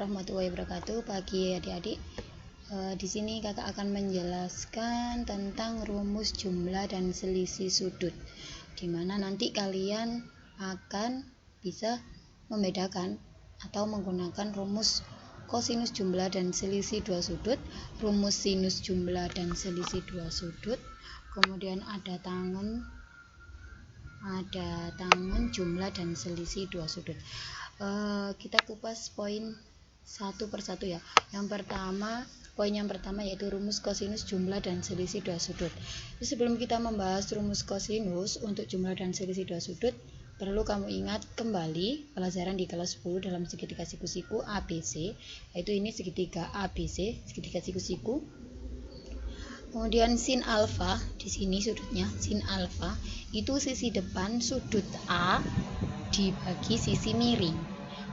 Warahmatullahi wabarakatuh. Pagi adik-adik. Di sini kakak akan menjelaskan tentang rumus jumlah dan selisih sudut, dimana nanti kalian akan bisa membedakan atau menggunakan rumus kosinus jumlah dan selisih dua sudut, rumus sinus jumlah dan selisih dua sudut, kemudian ada tangen jumlah dan selisih dua sudut. Kita kupas poin satu persatu ya. Poin yang pertama yaitu rumus kosinus jumlah dan selisih dua sudut. Jadi sebelum kita membahas rumus kosinus untuk jumlah dan selisih dua sudut, perlu kamu ingat kembali pelajaran di kelas 10 dalam segitiga siku-siku ABC, yaitu ini segitiga ABC, segitiga siku-siku. Kemudian sin alfa, di sini sudutnya sin alfa itu sisi depan sudut A dibagi sisi miring.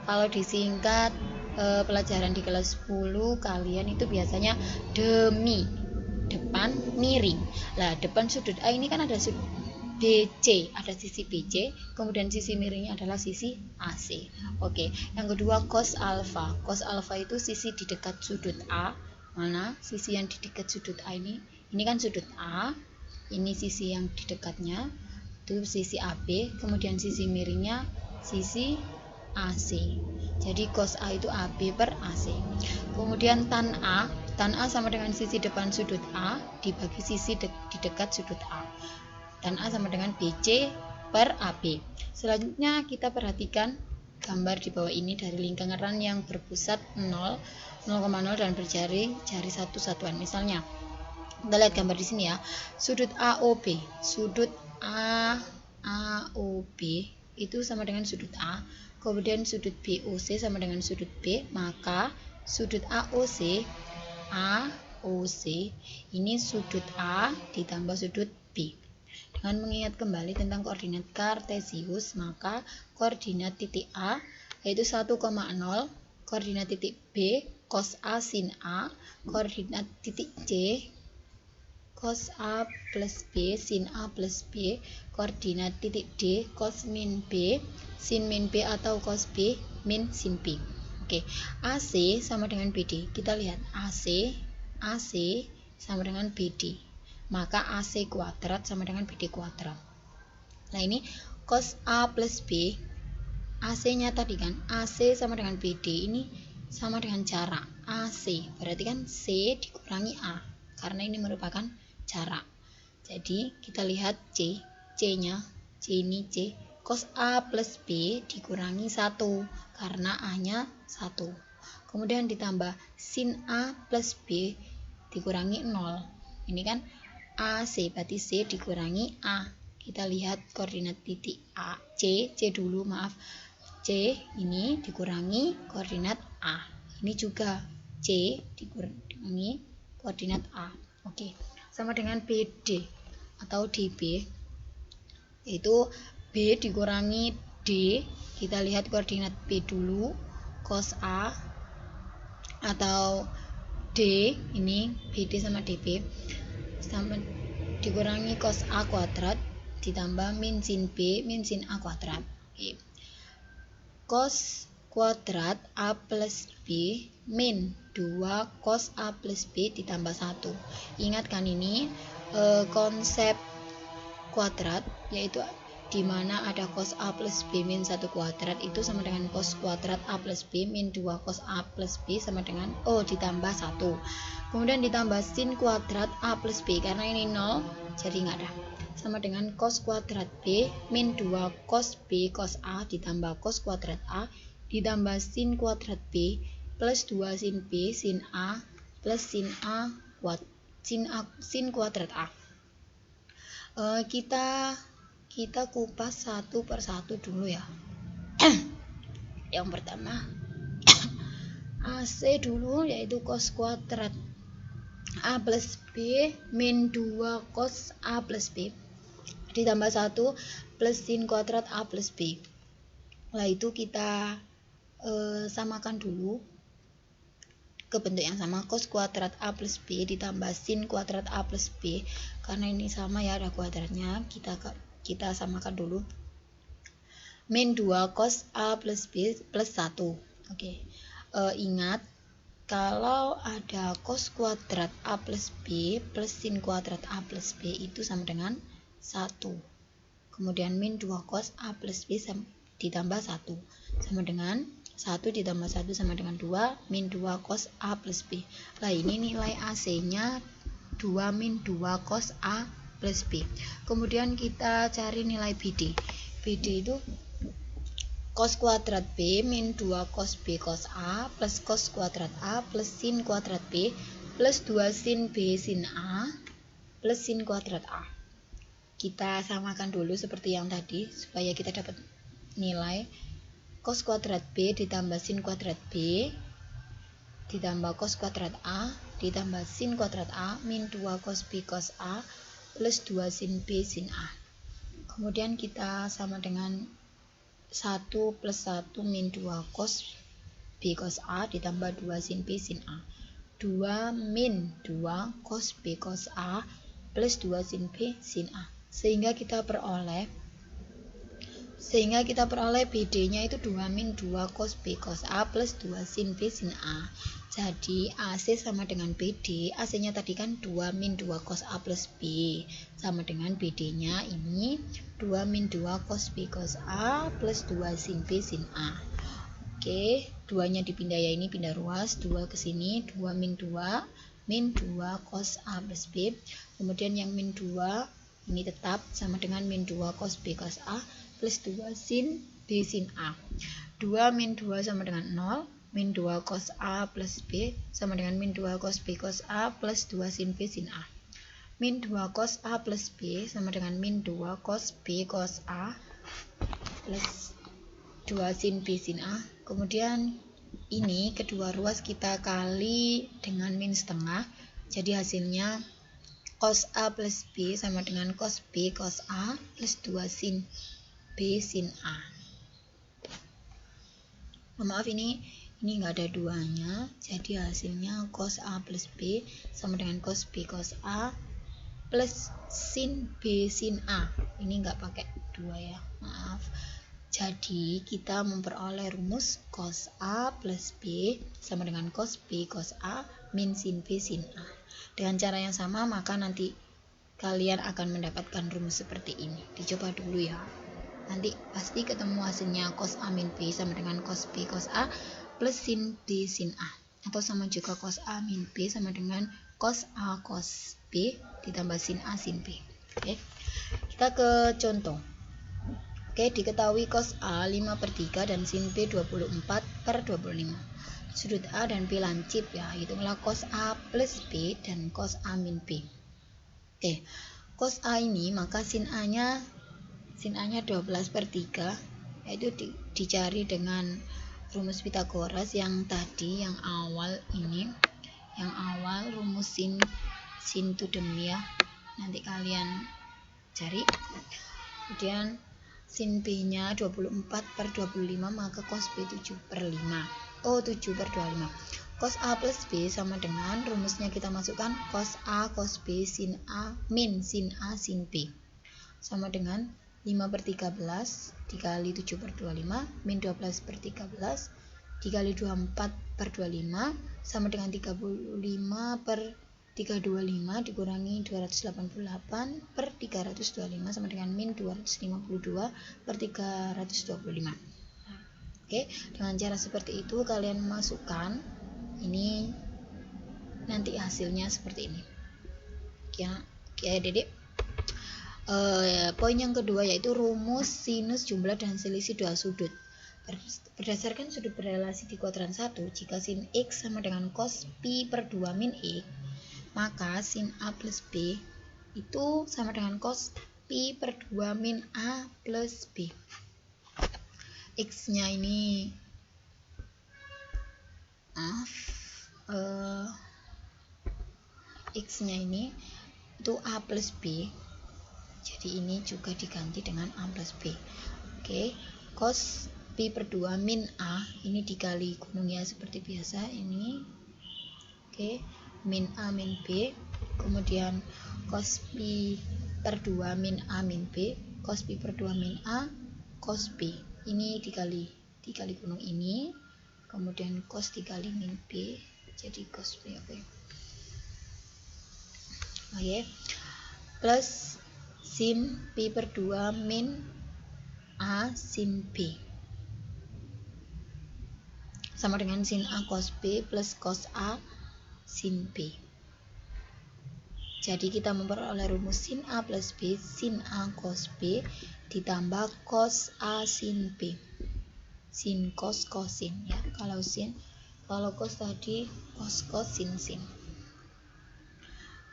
Kalau disingkat pelajaran di kelas 10 kalian itu biasanya demi depan miring. Lah, depan sudut A ini kan ada sudut BC, ada sisi BC, kemudian sisi miringnya adalah sisi AC. Oke, yang kedua cos alfa. Cos alfa itu sisi di dekat sudut A. Mana sisi yang di dekat sudut A ini? Ini kan sudut A, ini sisi yang di dekatnya, itu sisi AB, kemudian sisi miringnya sisi AC. Jadi cos A itu AB per AC. Kemudian tan A sama dengan sisi depan sudut A dibagi sisi di dekat sudut A. Tan A sama dengan BC per AB. Selanjutnya kita perhatikan gambar di bawah ini dari lingkaran yang berpusat 0, 0,0 dan berjari satu satuan. Misalnya, kita lihat gambar di sini ya. Sudut AOB, sudut AOB itu sama dengan sudut A. Kemudian sudut BOC sama dengan sudut B, maka sudut AOC ini sudut A ditambah sudut B. Dengan mengingat kembali tentang koordinat kartesius, maka koordinat titik A yaitu 1,0, koordinat titik B cos A sin A, koordinat titik C cos A plus B sin A plus B, koordinat titik D cos min B sin min B atau cos B min sin B. Oke, AC sama dengan BD. Kita lihat AC sama dengan BD. Maka AC kuadrat sama dengan BD kuadrat. Nah, ini cos A plus B. AC-nya tadi kan AC sama dengan BD, ini sama dengan jarak AC. Berarti kan C dikurangi A, karena ini merupakan jarak. Jadi kita lihat C-nya, C ini C, cos A plus B dikurangi 1 karena A-nya 1. Kemudian ditambah sin A plus B dikurangi 0. Ini kan AC, berarti C dikurangi A. Kita lihat koordinat titik A, C dulu, maaf. C ini dikurangi koordinat A. Ini juga C dikurangi koordinat A. Oke. Sama dengan BD atau DB, yaitu B dikurangi D. Kita lihat koordinat B dulu, cos A atau D, ini BD sama DB sama dikurangi cos A kuadrat ditambah min sin B min sin A kuadrat. Oke. Cos kuadrat A plus B min 2 cos A plus B ditambah 1. Ingat kan ini konsep kuadrat, yaitu di mana ada cos A plus B min 1 kuadrat itu sama dengan cos kuadrat A plus B min 2 cos A plus B sama dengan ditambah 1. Kemudian ditambah sin kuadrat A plus B, karena ini 0 jadi nggak ada, sama dengan cos kuadrat B min 2 cos B cos A ditambah cos kuadrat A ditambah sin kuadrat B plus 2 sin B sin A plus sin kuadrat A. Kita kupas satu persatu dulu ya. Yang pertama AC dulu, yaitu cos kuadrat A plus B min 2 cos A plus B ditambah 1 plus sin kuadrat A plus B. Lah, itu kita samakan dulu ke bentuk yang sama, cos kuadrat A plus B ditambah sin kuadrat A plus B. Karena ini sama ya, ada kuadratnya, kita samakan dulu. Min 2 cos A plus B plus 1. Oke. Ingat, kalau ada cos kuadrat A plus B plus sin kuadrat A plus B itu sama dengan 1. Kemudian min 2 cos A plus B ditambah 1 sama dengan 1 ditambah 1 sama dengan 2 min 2 cos A plus B. Nah, ini nilai AC-nya 2 min 2 cos A plus B. Kemudian kita cari nilai BD. BD itu cos kuadrat B min 2 cos B cos A plus cos kuadrat A plus sin kuadrat B plus 2 sin B sin A plus sin kuadrat A. Kita samakan dulu seperti yang tadi supaya kita dapat nilai cos kuadrat B ditambah sin kuadrat B ditambah cos kuadrat A ditambah sin kuadrat A min 2 cos B cos A plus 2 sin B sin A. Kemudian kita sama dengan 1 plus 1 min 2 cos B cos A ditambah 2 sin B sin A. 2 min 2 cos B cos A plus 2 sin B sin A. Sehingga kita peroleh BD-nya itu 2 min 2 cos B cos A plus 2 sin B sin A. Jadi AC sama dengan BD. AC-nya tadi kan 2 min 2 cos A plus B. Sama dengan BD-nya ini 2 min 2 cos B cos A plus 2 sin B sin A. Oke, 2-nya dipindah ya, ini pindah ruas. 2 ke sini, 2 min 2 cos A plus B. Kemudian yang min 2 ini tetap sama dengan min 2 cos B cos A plus 2 sin B sin A. 2 min 2 sama dengan 0. Min 2 cos A plus B sama dengan min 2 cos B cos A plus 2 sin B sin A. Min 2 cos A plus B sama dengan min 2 cos B cos A plus 2 sin B sin A. Kemudian ini kedua ruas kita kali dengan min setengah. Jadi hasilnya cos A plus B sama dengan cos B cos A plus 2 sin B sin A. Maaf, ini nggak ada duanya, jadi hasilnya cos A plus B sama dengan cos B cos A plus sin B sin A. Ini nggak pakai 2 ya, maaf. Jadi kita memperoleh rumus cos A plus B sama dengan cos B cos A min sin B sin A. Dengan cara yang sama maka nanti kalian akan mendapatkan rumus seperti ini. Dicoba dulu ya. Nanti pasti ketemu hasilnya cos A min B sama dengan cos B cos A plus sin B sin A. Atau sama juga cos A min B sama dengan cos A cos B ditambah sin A sin B. Oke, kita ke contoh. Oke, diketahui cos A 5/3 dan sin B 24/25. Sudut A dan B lancip ya, hitunglah cos A plus B dan cos A min B. Oke, cos A ini maka sin A-nya 12/3, yaitu dicari dengan rumus Pitagoras yang tadi, yang awal ini, yang awal rumus sin to the m ya, nanti kalian cari. Kemudian sin B nya 24/25 maka cos B 7/25. Cos A plus B sama dengan rumusnya kita masukkan cos A cos B sin A min sin A sin B sama dengan 5/13 dikali 7/25 min 12/13 dikali 24/25 sama dengan 35/325 dikurangi 288/325 sama dengan min 252/325. Oke, dengan cara seperti itu kalian masukkan ini, nanti hasilnya seperti ini. Oke, Dedek. Poin yang kedua yaitu rumus sinus jumlah dan selisih dua sudut. Berdasarkan sudut berelasi di kuadran 1, jika sin X sama dengan cos pi per 2 min X, maka sin A plus B itu sama dengan cos pi per 2 min A plus B. X nya ini X nya ini itu A plus B, jadi ini juga diganti dengan A plus B. Oke, cos pi per 2 min A ini dikali gunung ya seperti biasa ini. Oke, min A min B, kemudian cos pi per 2 min A min B, cos pi per 2 min A cos B ini dikali gunung ini, kemudian cos dikali min B jadi cos B. Oke. Plus sin P per 2 min A sin B sama dengan sin A cos B plus cos A sin B. Jadi kita memperoleh rumus sin A plus B sin A cos B ditambah cos A sin B. Sin cos cosin ya. Kalau cos tadi cos sin.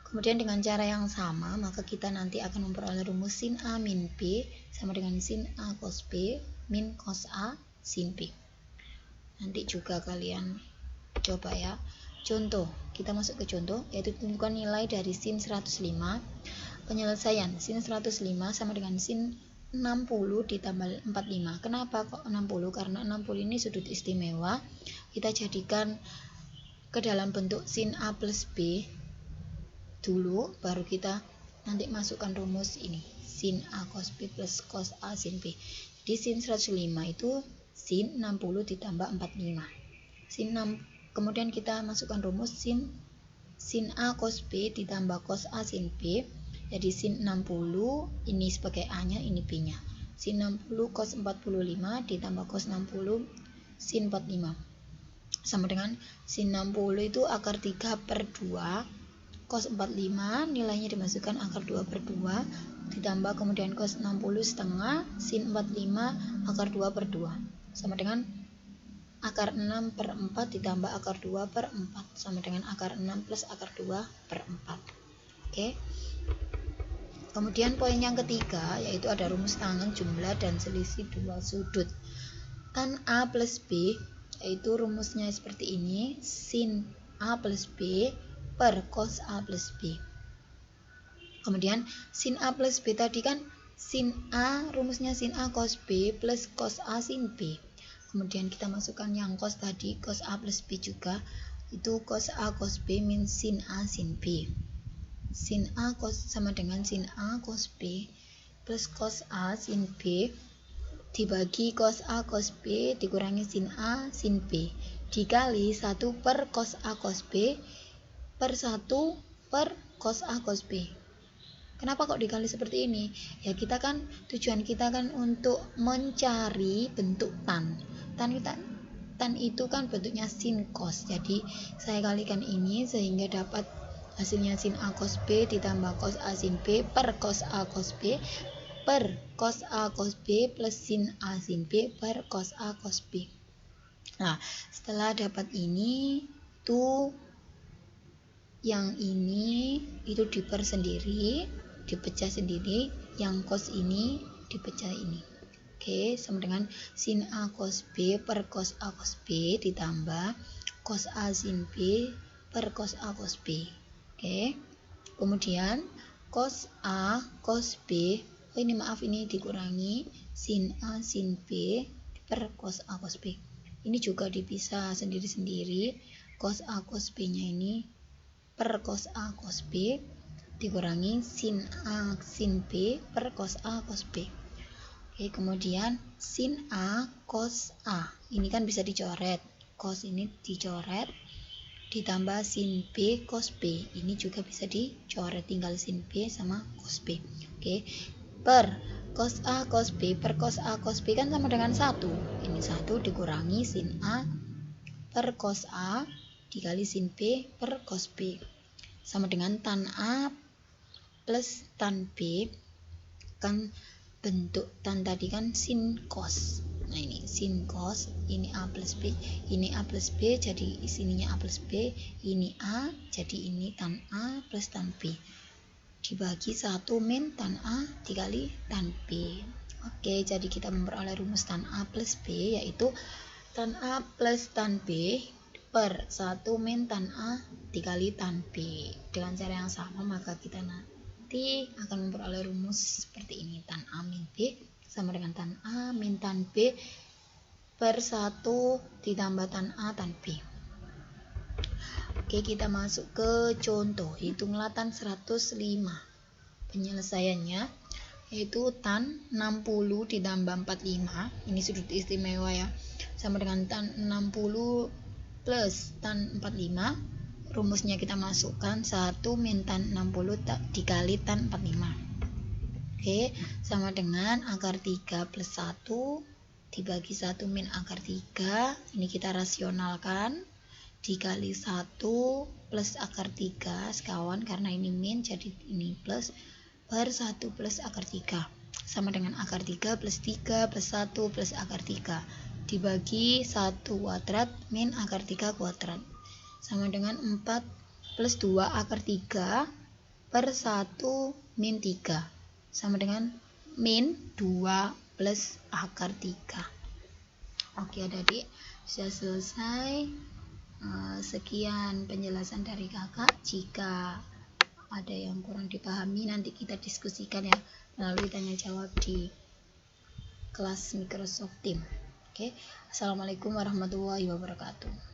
Kemudian dengan cara yang sama, maka kita nanti akan memperoleh rumus sin A min B sama dengan sin A cos B min cos A sin B. Nanti juga kalian coba ya. Contoh, kita masuk ke contoh, yaitu tentukan nilai dari sin 105. Penyelesaian, sin 105 sama dengan sin 60 ditambah 45. Kenapa kok 60? Karena 60 ini sudut istimewa. Kita jadikan ke dalam bentuk sin A plus B dulu, baru kita nanti masukkan rumus ini sin A cos B plus cos A sin B. Jadi sin 105 itu sin 60 ditambah 45 kemudian kita masukkan rumus sin A cos B ditambah cos A sin B. Jadi sin 60 ini sebagai A nya, ini B nya. Sin 60 cos 45 ditambah cos 60 sin 45 sama dengan sin 60 itu akar 3 per 2 cos 45 nilainya dimasukkan akar 2 per 2 ditambah kemudian cos 60 setengah sin 45 akar 2 per 2 sama dengan akar 6 per 4 ditambah akar 2 per 4 sama dengan akar 6 plus akar 2 per 4. Oke. Kemudian poin yang ketiga yaitu ada rumus tangen jumlah dan selisih dua sudut. Tan A plus B yaitu rumusnya seperti ini, sin A plus B per cos A plus B. Kemudian sin A plus B tadi kan sin A, rumusnya sin A cos B plus cos A sin B. Kemudian kita masukkan yang cos tadi, cos A plus B juga, itu cos A cos B min sin A sin B. Sin A cos sama dengan sin A cos B plus cos A sin B dibagi cos A cos B dikurangi sin A sin B dikali 1 per cos A cos B per 1 per cos A cos B. Kenapa kok dikali seperti ini? Ya kita kan, tujuan kita kan untuk mencari bentuk tan. Tan itu kan bentuknya sin cos. Jadi saya kalikan ini sehingga dapat hasilnya sin A cos B ditambah cos A sin B per cos A cos B per cos A cos B plus sin A sin B per cos A cos B. Nah, setelah dapat ini tuh yang ini itu diper sendiri, dipecah sendiri, yang cos ini dipecah ini. Oke, sama dengan sin A cos B per cos A cos B ditambah cos A sin B per cos A cos B. Oke. Kemudian cos A cos B, ini dikurangi sin A sin B per cos A cos B. Ini juga dipisah sendiri-sendiri, cos A cos B-nya ini per cos A cos B dikurangi sin A sin B per cos A cos B. Oke, kemudian sin A cos A ini kan bisa dicoret, cos ini dicoret ditambah sin B cos B ini juga bisa dicoret, tinggal sin B sama cos B. Oke, per cos A cos B per cos A cos B kan sama dengan 1, ini 1 dikurangi sin A per cos A dikali sin B per cos B sama dengan tan A plus tan B, kan bentuk tan tadi kan sin cos. Nah ini sin cos, ini A plus B, ini A plus B, jadi sininya A plus B, ini A, jadi ini tan A plus tan B dibagi 1 min tan A dikali tan B. Oke, jadi kita memperoleh rumus tan A plus B yaitu tan A plus tan B per 1 min tan A dikali tan B. Dengan cara yang sama maka kita nanti akan memperoleh rumus seperti ini, tan A min B sama dengan tan A min tan B per 1 ditambah tan A tan B. Oke, kita masuk ke contoh, hitunglah tan 105. Penyelesaiannya yaitu tan 60 ditambah 45, ini sudut istimewa ya, sama dengan tan 60 plus tan 45. Rumusnya kita masukkan 1 min tan 60 dikali tan 45. Oke, sama dengan akar 3 plus 1 dibagi 1 min akar 3. Ini kita rasionalkan, dikali 1 plus akar 3 sekawan, karena ini min jadi ini plus, per 1 plus akar 3 sama dengan akar 3 plus 1 plus akar 3 dibagi 1 kuadrat min akar 3 kuadrat sama dengan 4 plus 2 akar 3 per 1 min 3 sama dengan min 2 plus akar 3. Oke adik-adik, sudah selesai. Sekian penjelasan dari kakak. Jika ada yang kurang dipahami nanti kita diskusikan ya melalui tanya jawab di kelas Microsoft Teams. Oke. Assalamualaikum warahmatullahi wabarakatuh.